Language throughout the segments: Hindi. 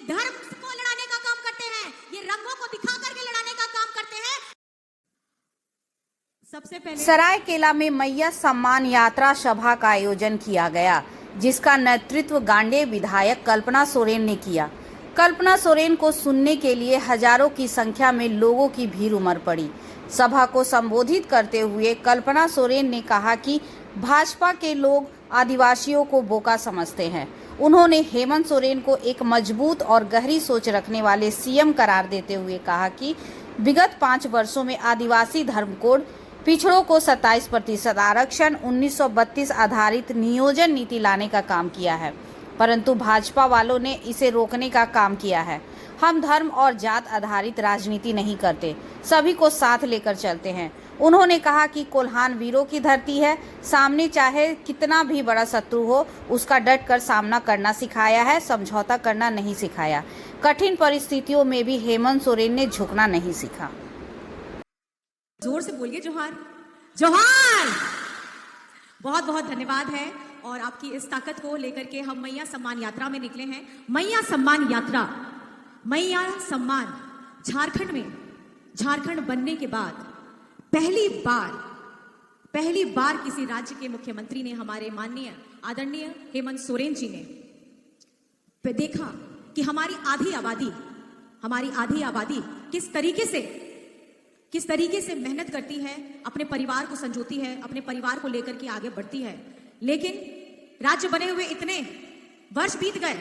धर्म को लड़ाने का काम करते हैं, ये रंगों को दिखा करके लड़ाने का काम करते हैं। सबसे पहले सरायकेला में मैया सम्मान यात्रा सभा का आयोजन किया गया, जिसका नेतृत्व गांडेय विधायक कल्पना सोरेन ने किया। कल्पना सोरेन को सुनने के लिए हजारों की संख्या में लोगों की भीड़ उमड़ पड़ी। सभा को संबोधित करते हुए कल्पना सोरेन ने कहा कि भाजपा के लोग आदिवासियों को बोका समझते हैं। उन्होंने हेमंत सोरेन को एक मजबूत और गहरी सोच रखने वाले सीएम करार देते हुए कहा कि विगत 5 वर्षों में आदिवासी धर्म कोड, पिछड़ों को 27% आरक्षण, 1932 आधारित नियोजन नीति लाने का काम किया है, परंतु भाजपा वालों ने इसे रोकने का काम किया है। हम धर्म और जात आधारित राजनीति नहीं करते, सभी को साथ लेकर चलते हैं। उन्होंने कहा कि कोल्हान वीरों की धरती है, सामने चाहे कितना भी बड़ा शत्रु हो उसका डट कर सामना करना सिखाया है, समझौता करना नहीं सिखाया। कठिन परिस्थितियों में भी हेमंत सोरेन ने झुकना नहीं सीखा। जोर से बोलिए जोहार, जोहार। बहुत बहुत धन्यवाद है और आपकी इस ताकत को लेकर के हम मैया सम्मान यात्रा में निकले हैं। मैया सम्मान यात्रा, मैया सम्मान झारखंड में, झारखंड बनने के बाद पहली बार किसी राज्य के मुख्यमंत्री ने, हमारे माननीय आदरणीय हेमंत सोरेन जी ने देखा कि हमारी आधी आबादी किस तरीके से मेहनत करती है, अपने परिवार को संजोती है, अपने परिवार को लेकर के आगे बढ़ती है। लेकिन राज्य बने हुए इतने वर्ष बीत गए,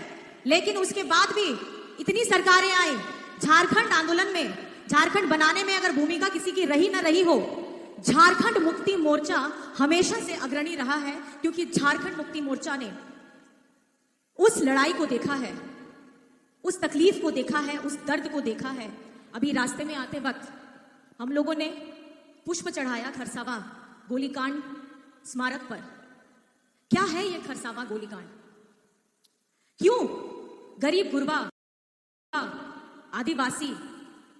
लेकिन उसके बाद भी इतनी सरकारें आई, झारखंड आंदोलन में, झारखंड बनाने में अगर भूमिका किसी की रही ना रही हो, झारखंड मुक्ति मोर्चा हमेशा से अग्रणी रहा है, क्योंकि झारखंड मुक्ति मोर्चा ने उस लड़ाई को देखा है, उस तकलीफ को देखा है, उस दर्द को देखा है। अभी रास्ते में आते वक्त हम लोगों ने पुष्प चढ़ाया खरसावा गोलीकांड स्मारक पर। क्या है ये खरसावा गोलीकांड? क्यों गरीब गुरबा, आदिवासी,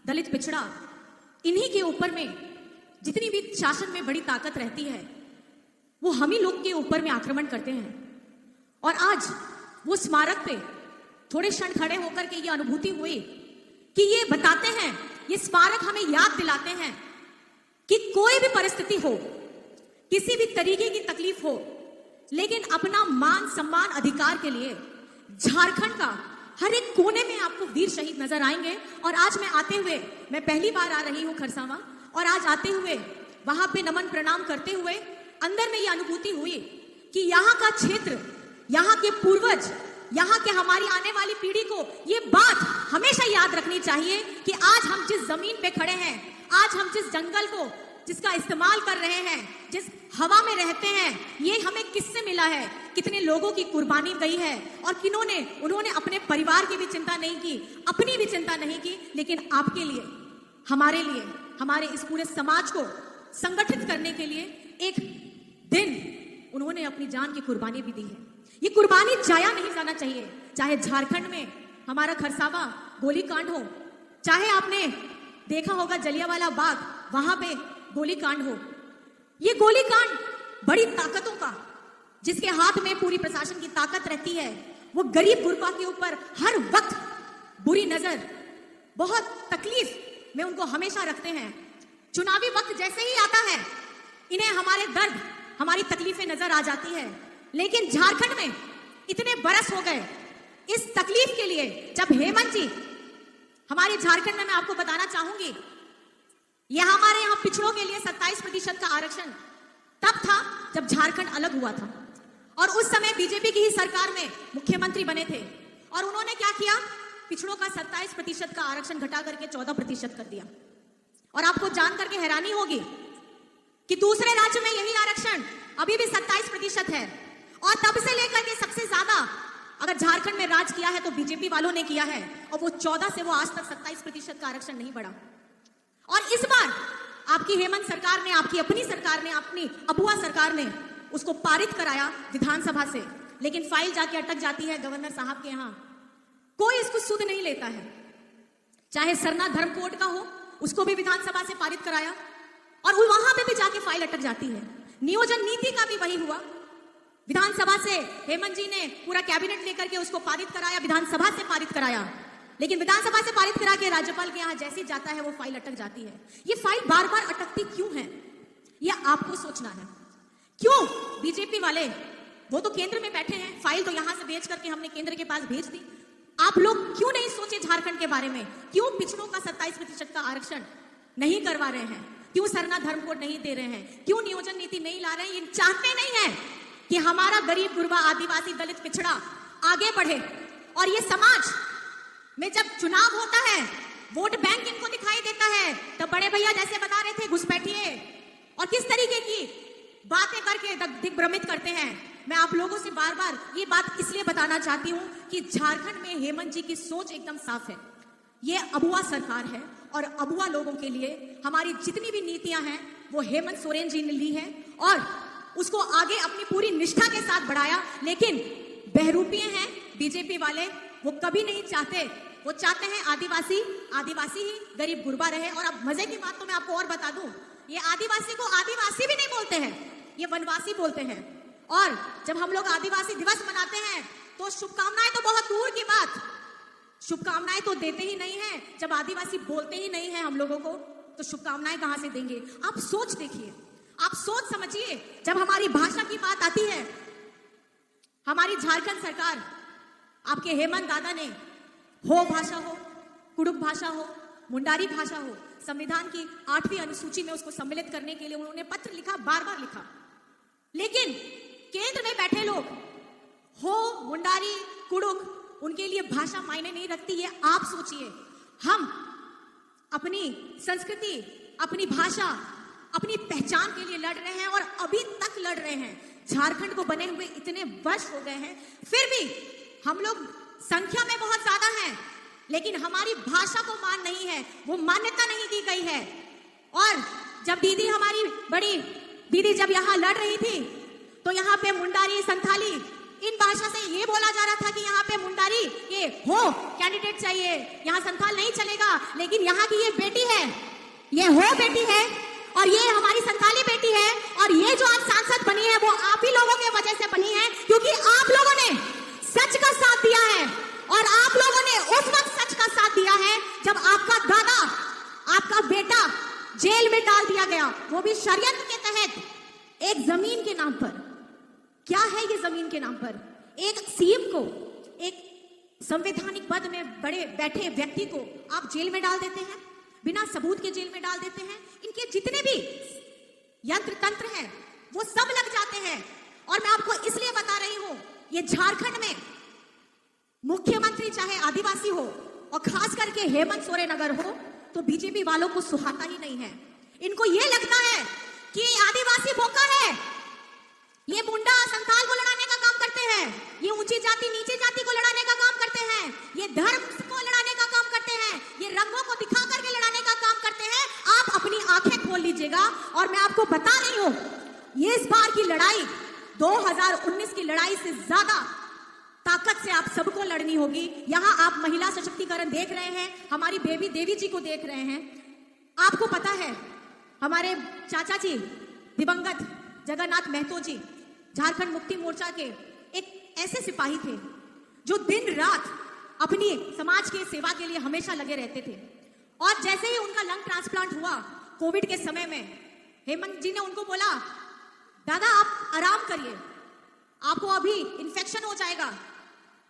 दलित, पिछड़ा, इन्हीं के ऊपर में जितनी भी शासन में बड़ी ताकत रहती है, वो हम ही लोग के ऊपर में आक्रमण करते हैं। और आज वो स्मारक पे थोड़े क्षण खड़े होकर के ये अनुभूति हुई कि ये बताते हैं, ये स्मारक हमें याद दिलाते हैं कि कोई भी परिस्थिति हो, किसी भी तरीके की तकलीफ हो, लेकिन अपना मान सम्मान अधिकार के लिए झारखंड का हर एक कोने में आपको वीर शहीद नजर आएंगे। और आज मैं पहली बार आ रही हूं खरसावा, और आज आते हुए वहां पे नमन प्रणाम करते हुए अंदर में ये अनुभूति हुई कि यहाँ का क्षेत्र, यहाँ के पूर्वज, यहाँ के हमारी आने वाली पीढ़ी को ये बात हमेशा याद रखनी चाहिए कि आज हम जिस जमीन पे खड़े हैं, आज हम जिस जंगल को जिसका इस्तेमाल कर रहे हैं, जिस हवा में रहते हैं, ये हमें किससे मिला है, कितने लोगों की कुर्बानी गई है, और उन्होंने अपने परिवार की भी चिंता नहीं की, अपनी भी चिंता नहीं की, लेकिन आपके लिए, हमारे लिए, हमारे इस पूरे समाज को संगठित करने के लिए एक दिन उन्होंने अपनी जान की कुर्बानी भी दी है। ये कुर्बानी जाया नहीं जाना चाहिए। चाहे झारखंड में हमारा खरसावा गोलीकांड हो, चाहे आपने देखा होगा जलियांवाला बाग, वहां पे गोलीकांड हो, ये गोलीकांड बड़ी ताकतों का, जिसके हाथ में पूरी प्रशासन की ताकत रहती है, वो गरीब गुरबा के ऊपर हर वक्त बुरी नजर, बहुत तकलीफ में उनको हमेशा रखते हैं। चुनावी वक्त जैसे ही आता है, इन्हें हमारे दर्द, हमारी तकलीफें नजर आ जाती है। लेकिन झारखंड में इतने बरस हो गए इस तकलीफ के लिए, जब हेमंत जी हमारे झारखंड में, मैं आपको बताना चाहूंगी, हमारे यहाँ पिछड़ों के लिए 27% का आरक्षण तब था जब झारखंड अलग हुआ था, और उस समय बीजेपी की ही सरकार में मुख्यमंत्री बने थे, और उन्होंने क्या किया, पिछड़ों का 27% का आरक्षण घटा करके 14% कर दिया। और आपको जान करके हैरानी होगी कि दूसरे राज्य में यही आरक्षण अभी भी 27% है, और तब से लेकर के सबसे ज्यादा अगर झारखंड में राज किया है तो बीजेपी वालों ने किया है, और वो 14 से वो आज तक 27% का आरक्षण नहीं बढ़ा। और इस बार आपकी हेमंत सरकार ने, आपकी अपनी सरकार ने, अपनी अबुआ सरकार ने उसको पारित कराया विधानसभा से, लेकिन फाइल जाके अटक जाती है गवर्नर साहब के यहाँ, कोई इसको सुध नहीं लेता है। चाहे सरना धर्म कोड का हो, उसको भी विधानसभा से पारित कराया, और वहां पे भी जाके फाइल अटक जाती है। नियोजन नीति का भी वही हुआ, विधानसभा से हेमंत जी ने पूरा कैबिनेट लेकर के उसको पारित कराया, विधानसभा से पारित कराया, लेकिन विधानसभा से पारित करा के राज्यपाल के यहाँ जैसे जाता है वो फाइल अटक जाती है। ये फाइल बार बार अटकती क्यों है, ये आपको सोचना है। क्यों बीजेपी वाले, वो तो केंद्र में बैठे हैं, फाइल तो यहां से भेज करके हमने केंद्र के पास भेज दी। आप लोग क्यों नहीं सोचे झारखंड के बारे में? क्यों पिछड़ों का 27% का आरक्षण नहीं करवा रहे हैं? क्यों सरना धर्म कोड नहीं दे रहे हैं? क्यों नियोजन नीति नहीं ला रहे हैं? ये चाहते नहीं है कि हमारा गरीब गुरबा आदिवासी दलित पिछड़ा आगे बढ़े। और ये समाज में जब चुनाव होता है, वोट बैंक इनको दिखाई देता है, तब बड़े भैया जैसे बता रहे थे घुसपैठिए और किस तरीके की बातें करके दिग्भ्रमित करते हैं। मैं आप लोगों से बार बार ये बात इसलिए बताना चाहती हूं कि झारखंड में हेमंत जी की सोच एकदम साफ है। ये अबुआ सरकार है और अबुआ लोगों के लिए हमारी जितनी भी नीतियां हैं वो हेमंत सोरेन जी ने ली है और उसको आगे अपनी पूरी निष्ठा के साथ बढ़ाया। लेकिन बहरूपीय हैं बीजेपी वाले, वो कभी नहीं चाहते, वो चाहते हैं आदिवासी ही गरीब गुरबा रहे। और अब मजे की बात तो मैं आपको और बता दूं, ये आदिवासी को आदिवासी भी नहीं बोलते हैं, ये वनवासी बोलते हैं। और जब हम लोग आदिवासी दिवस मनाते हैं तो शुभकामनाएं तो बहुत दूर की बात, शुभकामनाएं तो देते ही नहीं है। जब आदिवासी बोलते ही नहीं है हम लोगों को तो शुभकामनाएं कहां से देंगे? आप सोच देखिए, आप सोच समझिए। जब हमारी भाषा की बात आती है, हमारी झारखंड सरकार, आपके हेमंत दादा ने हो भाषा हो, कुडुख भाषा हो, मुंडारी भाषा हो, संविधान की 8वीं अनुसूची में उसको सम्मिलित करने के लिए उन्होंने पत्र लिखा, बार बार लिखा। लेकिन केंद्र में बैठे लोग हो, मुंडारी, कुडुख, उनके लिए भाषा मायने नहीं रखती। ये आप सोचिए, हम अपनी संस्कृति, अपनी भाषा, अपनी पहचान के लिए लड़ रहे हैं और अभी तक लड़ रहे हैं। झारखंड को बने हुए इतने वर्ष हो गए हैं, फिर भी हम लोग संख्या में बहुत ज्यादा हैं, लेकिन हमारी भाषा को मान नहीं है, वो मान्यता नहीं दी गई है। और जब दीदी, हमारी बड़ी दीदी जब यहाँ लड़ रही थी तो यहाँ पे मुंडारी, संथाली, इन भाषा से ये बोला जा रहा था कि यहाँ पे मुंडारी ये हो कैंडिडेट चाहिए, यहाँ संथाल नहीं चलेगा। लेकिन यहाँ की ये बेटी है, ये हो बेटी है और ये हमारी संथाली बेटी है, और ये जो आज सांसद बनी है वो आप ही लोगों के वजह से बनी है, क्योंकि आप लोगों ने सच का साथ दिया है। और आप लोगों ने उस वक्त सच का साथ दिया है जब आपका दादा, आपका बेटा जेल में डाल दिया गया, वो भी षड्यंत्र के तहत, एक जमीन के नाम पर। क्या है ये जमीन के नाम पर? एक सीएम को, एक संवैधानिक पद में बड़े बैठे व्यक्ति को आप जेल में डाल देते हैं, बिना सबूत के जेल में डाल देते हैं। इनके जितने भी यंत्र तंत्र हैं वो सब लग जाते हैं। और मैं आपको इसलिए बता रही हूं, ये झारखंड में मुख्यमंत्री चाहे आदिवासी हो और खास करके हेमंत सोरेन अगर हो तो बीजेपी वालों को सुहाता ही नहीं है। इनको ये लगता है कि आदिवासी भोका है, ये मुंडा संथाल को लड़ाने का काम करते हैं, ये ऊंची जाति नीची जाति को लड़ाने का काम करते हैं, ये धर्म को लड़ाने का काम करते हैं, ये रंगों को दिखा करके लड़ाने का काम करते हैं। आप अपनी आंखें खोल लीजिएगा। और मैं आपको बता रही हूं, ये इस बार की लड़ाई 2019 की लड़ाई से ज्यादा ताकत से आप सबको लड़नी होगी। यहां आप महिला सशक्तिकरण देख रहे हैं, हमारी बेबी देवी जी को देख रहे हैं। आपको पता है हमारे चाचा जी दिवंगत जगन्नाथ महतो जी झारखंड मुक्ति मोर्चा के एक ऐसे सिपाही थे जो दिन रात अपनी समाज के सेवा के लिए हमेशा लगे रहते थे। और जैसे ही उनका लंग ट्रांसप्लांट हुआ कोविड के समय में, हेमंत जी ने उनको बोला, दादा आप आराम करिए, आपको अभी इन्फेक्शन हो जाएगा।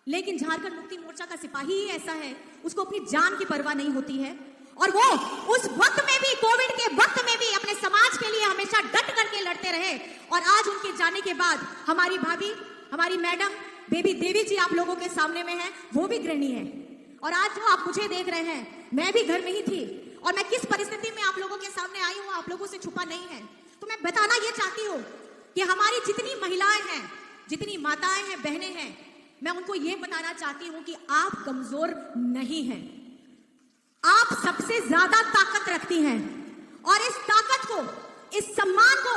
लेकिन झारखंड मुक्ति मोर्चा का सिपाही ही ऐसा है, उसको अपनी जान की परवाह नहीं होती है। और वो उस वक्त में भी, कोविड के वक्त में भी अपने समाज के लिए हमेशा डट करके लड़ते रहे। और आज उनके जाने के बाद हमारी भाभी, हमारी मैडम बेबी देवी जी आप लोगों के सामने में है, वो भी गृहिणी है। और आज जो आप मुझे देख रहे हैं, मैं भी घर में ही थी और मैं किस परिस्थिति में आप लोगों के सामने आई हूं आप लोगों से छुपा नहीं है। तो मैं बताना ये चाहती हूँ कि हमारी जितनी महिलाएं हैं, जितनी माताएं हैं, बहनें हैं, मैं उनको ये बताना चाहती हूं कि आप कमजोर नहीं हैं, आप सबसे ज्यादा ताकत रखती हैं। और इस ताकत को, इस सम्मान को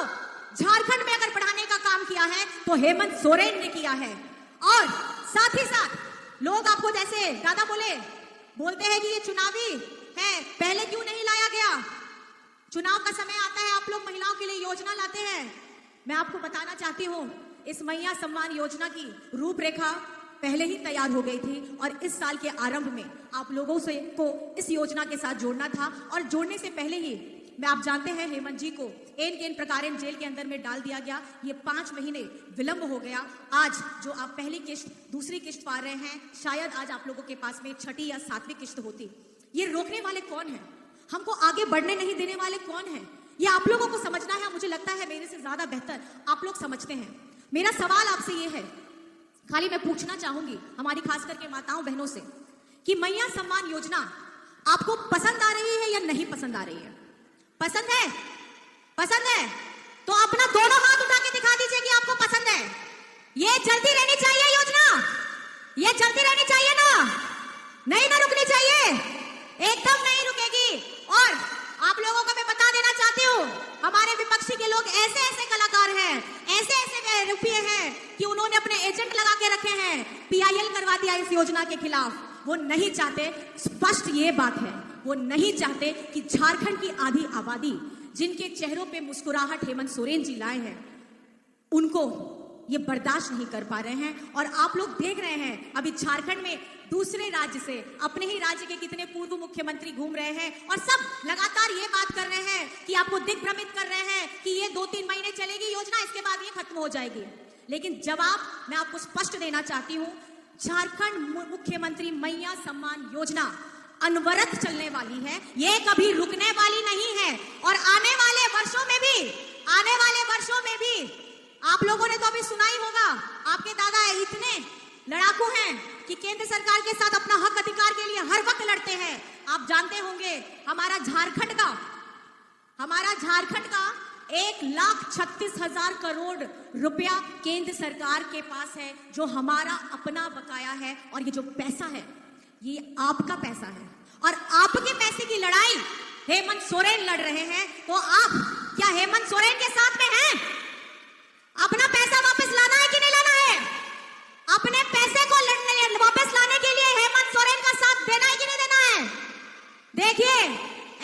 झारखंड में अगर बढ़ाने का काम किया है तो हेमंत सोरेन ने किया है। और साथ ही साथ लोग आपको जैसे दादा बोलते हैं कि ये चुनावी है, पहले क्यों नहीं लाया गया? चुनाव का समय आता है, आप लोग महिलाओं के लिए योजना लाते हैं। मैं आपको बताना चाहती हूं, इस मैया सम्मान योजना की रूपरेखा पहले ही तैयार हो गई थी और इस साल के आरंभ में आप लोगों से को इस योजना के साथ जोड़ना था। और जोड़ने से पहले ही मैं, आप जानते हैं, हेमंत जी को एन प्रकारेण जेल के अंदर में डाल दिया गया। ये 5 महीने विलंब हो गया। आज जो आप पहली किश्त, दूसरी किश्त पा रहे हैं, शायद आज आप लोगों के पास में 6ठी या 7वीं किश्त होती। ये रोकने वाले कौन है? हमको आगे बढ़ने नहीं देने वाले कौन है? ये आप लोगों को समझना है। मुझे लगता है मेरे से ज्यादा बेहतर आप लोग समझते हैं। मेरा सवाल आपसे ये है, खाली मैं पूछना चाहूंगी हमारी खास करके माताओं बहनों से, कि मैया सम्मान योजना आपको पसंद आ रही है या नहीं पसंद आ रही है? पसंद है? पसंद है तो अपना दोनों हाथ उठा के दिखा दीजिए कि आपको पसंद है। ये चलती रहनी चाहिए योजना, ये चलती रहनी चाहिए ना, नहीं ना रुकनी चाहिए, एकदम नहीं रुकेगी। और आप लोगों को मैं बता देना चाहती हूँ, हमारे विपक्षी के लोग ऐसे ऐसे कलाकार हैं, ऐसे ऐसे रुपये हैं कि उन्होंने अपने एजेंट लगा के रखे हैं, PIL करवा दिया इस योजना के खिलाफ। वो नहीं चाहते, स्पष्ट ये बात है, वो नहीं चाहते कि झारखंड की आधी आबादी, जिनके चेहरों पे मुस्कुराहट हेमंत सोरेन जी लाए हैं, उनको ये बर्दाश्त नहीं कर पा रहे हैं। और आप लोग देख रहे हैं अभी झारखंड में दूसरे राज्य से अपने ही राज्य के कितने पूर्व मुख्यमंत्री घूम रहे हैं और सब लगातार ये बात कर रहे हैं कि आपको दिग्भ्रमित कर रहे हैं कि ये 2-3 महीने चलेगी योजना, इसके बाद ये खत्म हो जाएगी। लेकिन जवाब मैं आपको स्पष्ट देना चाहती हूँ, झारखंड मुख्यमंत्री मैया सम्मान योजना अनवरत चलने वाली है, ये कभी रुकने वाली नहीं है। और आने वाले वर्षों में भी आप लोगों ने तो अभी सुना ही होगा, आपके दादा इतने लड़ाकू हैं कि केंद्र सरकार के साथ अपना हक अधिकार के लिए हर वक्त लड़ते हैं। आप जानते होंगे हमारा झारखंड का 1,36,000 करोड़ रुपया केंद्र सरकार के पास है, जो हमारा अपना बकाया है। और ये जो पैसा है, ये आपका पैसा है। और आपके पैसे की लड़ाई हेमंत सोरेन लड़ रहे हैं, तो आप क्या हेमंत सोरेन के साथ में हैं? अपना पैसा वापस लाना है कि नहीं लाना है? अपने पैसे को वापस लाने के लिए हेमंत सोरेन का साथ देना है कि नहीं देना है? देखिए,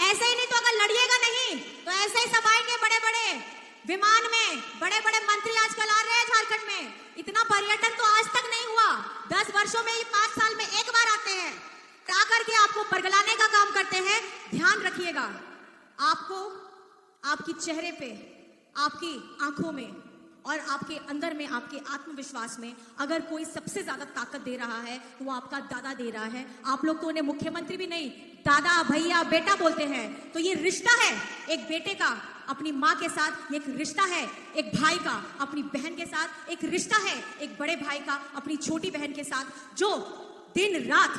ऐसे ही नहीं तो अगर लड़िएगा नहीं तो ऐसे ही सब आएंगे बड़े बड़े विमान में, बड़े बड़े मंत्री आजकल आ रहे हैं झारखंड में। इतना पर्यटन तो आज तक नहीं हुआ, 10 वर्षों में, 5 साल में एक बार आते हैं, आकर के आपको परगलाने का काम करते हैं। ध्यान रखिएगा, आपको आपकी चेहरे पे, आपकी आंखों में और आपके अंदर में, आपके आत्मविश्वास में अगर कोई सबसे ज्यादा ताकत दे रहा है तो वो आपका दादा दे रहा है। आप लोग तो उन्हें मुख्यमंत्री भी नहीं, दादा, भैया, बेटा बोलते हैं। तो ये रिश्ता है एक बेटे का अपनी माँ के साथ, एक रिश्ता है एक भाई का अपनी बहन के साथ, एक रिश्ता है एक बड़े भाई का अपनी छोटी बहन के साथ, जो दिन रात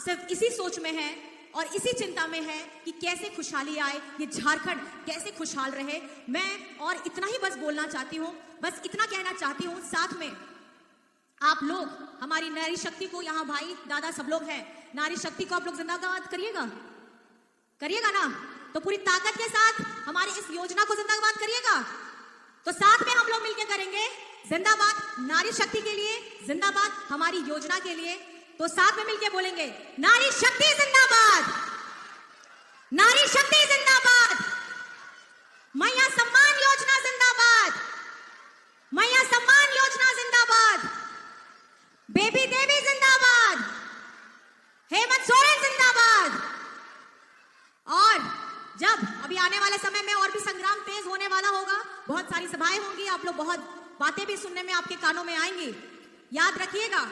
सिर्फ इसी सोच में है और इसी चिंता में है कि कैसे खुशहाली आए, ये झारखंड कैसे खुशहाल रहे। मैं और इतना ही बस बोलना चाहती हूँ, बस इतना कहना चाहती हूँ। साथ में आप लोग हमारी नारी शक्ति को, यहाँ भाई दादा सब लोग हैं, नारी शक्ति को आप लोग जिंदाबाद करिएगा ना? तो पूरी ताकत के साथ हमारी इस योजना को जिंदाबाद करिएगा। तो साथ में हम लोग मिलकर करेंगे जिंदाबाद नारी शक्ति के लिए, जिंदाबाद हमारी योजना के लिए। तो साथ में मिलकर बोलेंगे, नारी शक्ति जिंदाबाद, नारी शक्ति जिंदाबाद, मैया सम्मान योजना जिंदाबाद, मैया सम्मान योजना जिंदाबाद, बेबी देवी जिंदाबाद, हेमंत सोरेन जिंदाबाद। और जब अभी आने वाले समय में और भी संग्राम तेज होने वाला होगा, बहुत सारी सभाएं होंगी, आप लोग बहुत बातें भी सुनने में आपके कानों में आएंगी। याद रखिएगा,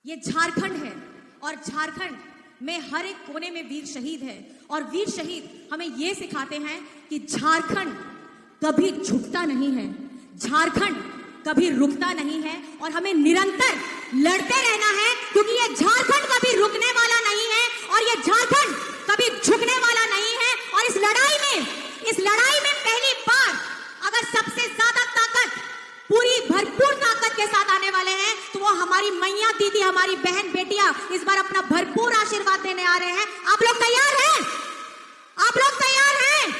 ये झारखंड है और झारखंड में हर एक कोने में वीर शहीद है। और वीर शहीद हमें ये सिखाते हैं कि झारखंड कभी झुकता नहीं है, झारखंड कभी रुकता नहीं है और हमें निरंतर लड़ते रहना है, क्योंकि ये झारखंड कभी रुकने वाला नहीं है और ये झारखंड कभी झुकने वाला नहीं है। और इस लड़ाई में पहली बार अगर सबसे ज्यादा ताकत, पूरी भरपूर ताकत के साथ आने वाले हैं तो वो हमारी मैया दीदी, हमारी बहन बेटियां इस बार अपना भरपूर आशीर्वाद देने आ रहे हैं। आप लोग तैयार हैं? आप लोग तैयार हैं?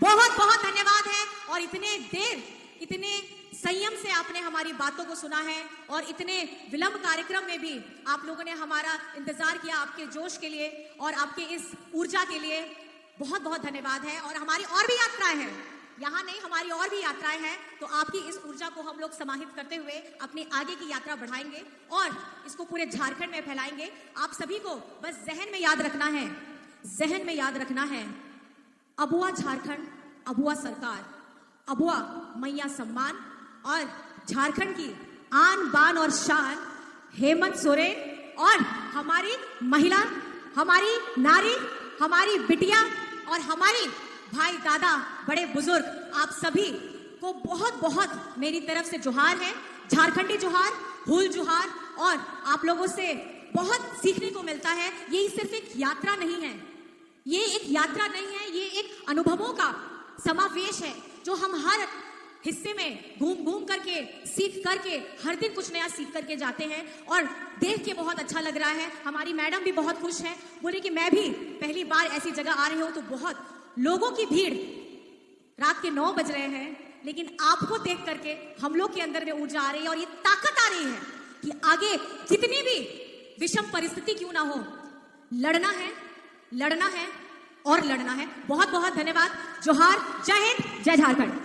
बहुत बहुत धन्यवाद है। और इतने देर, इतने संयम से आपने हमारी बातों को सुना है और इतने विलंब कार्यक्रम में भी आप लोगों ने हमारा इंतजार किया, आपके जोश के लिए और आपके इस ऊर्जा के लिए बहुत बहुत धन्यवाद है। और हमारी और भी यात्राएं हैं, यहाँ नहीं, हमारी और भी यात्राएं हैं, तो आपकी इस ऊर्जा को हम लोग समाहित करते हुए अपनी आगे की यात्रा बढ़ाएंगे और इसको पूरे झारखंड में फैलाएंगे। आप सभी को बस जहन में याद रखना है, जहन में याद रखना है, अबुआ झारखंड, अबुआ सरकार, अबुआ मैया सम्मान और झारखंड की आन बान और शान हेमंत सोरेन और हमारी महिला, हमारी नारी, हमारी बिटिया और हमारी भाई दादा बड़े बुजुर्ग, आप सभी को बहुत बहुत मेरी तरफ से जोहार है, झारखंडी जोहार, हुल जोहार। और आप लोगों से बहुत सीखने को मिलता है। ये सिर्फ एक यात्रा नहीं है, ये एक यात्रा नहीं है, ये एक अनुभवों का समावेश है जो हम हर हिस्से में घूम घूम करके, सीख करके, हर दिन कुछ नया सीख करके जाते हैं और देख के बहुत अच्छा लग रहा है। हमारी मैडम भी बहुत खुश है, बोले कि मैं भी पहली बार ऐसी जगह आ रही हूँ तो बहुत लोगों की भीड़, रात के 9 बज रहे हैं, लेकिन आपको देख करके हम लोग के अंदर में ऊर्जा आ रही है और ये ताकत आ रही है कि आगे जितनी भी विषम परिस्थिति क्यों ना हो, लड़ना है, लड़ना है और लड़ना है। बहुत बहुत धन्यवाद। जोहार, जय हिंद, जय झारखंड।